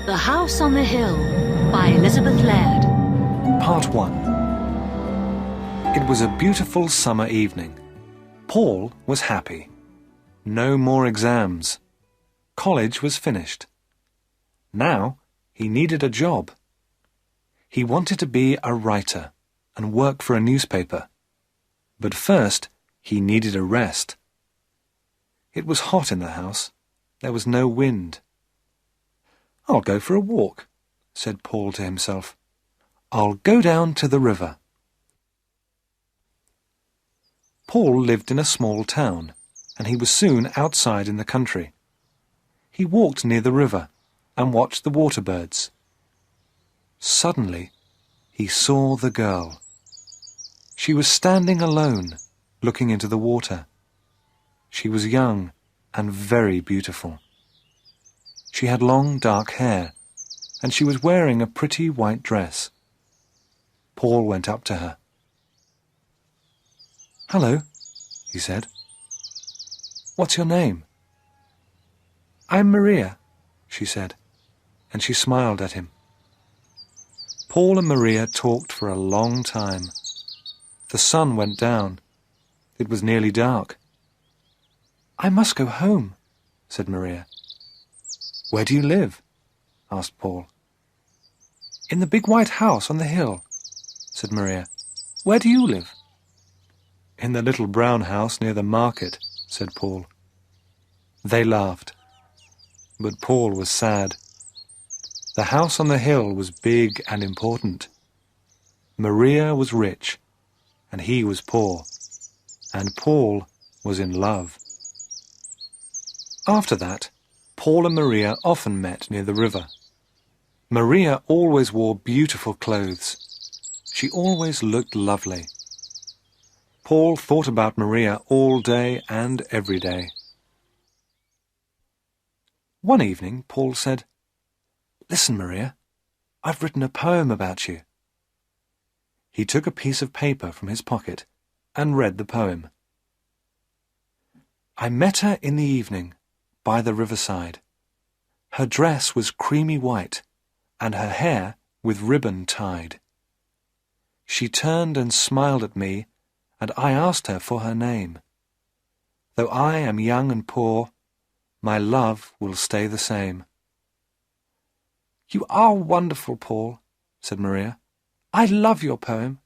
The House on the Hill by Elizabeth Laird. Part 1. It was a beautiful summer evening. Paul was happy. No more exams. College was finished. Now he needed a job. He wanted to be a writer and work for a newspaper. But first he needed a rest. It was hot in the house. There was no wind. "I'll go for a walk," said Paul to himself. "I'll go down to the river." Paul lived in a small town, and he was soon outside in the country. He walked near the river and watched the water birds. Suddenly, he saw the girl. She was standing alone, looking into the water. She was young and very beautiful. She had long dark hair, and she was wearing a pretty white dress. Paul went up to her. "Hello," he said. "What's your name?" "I'm Maria," she said, and she smiled at him. Paul and Maria talked for a long time. The sun went down. It was nearly dark. "I must go home," said Maria. "Where do you live?" asked Paul. "In the big white house on the hill," said Maria. "Where do you live?" "In the little brown house near the market," said Paul. They laughed, but Paul was sad. The house on the hill was big and important. Maria was rich, and he was poor, and Paul was in love. After that, Paul and Maria often met near the river. Maria always wore beautiful clothes. She always looked lovely. Paul thought about Maria all day and every day. One evening, Paul said, "Listen, Maria, I've written a poem about you." He took a piece of paper from his pocket and read the poem. "I met her in the evening by the riverside. Her dress was creamy white, and her hair with ribbon tied. She turned and smiled at me, and I asked her for her name. Though I am young and poor, my love will stay the same." "You are wonderful, Paul," said Maria. "I love your poem."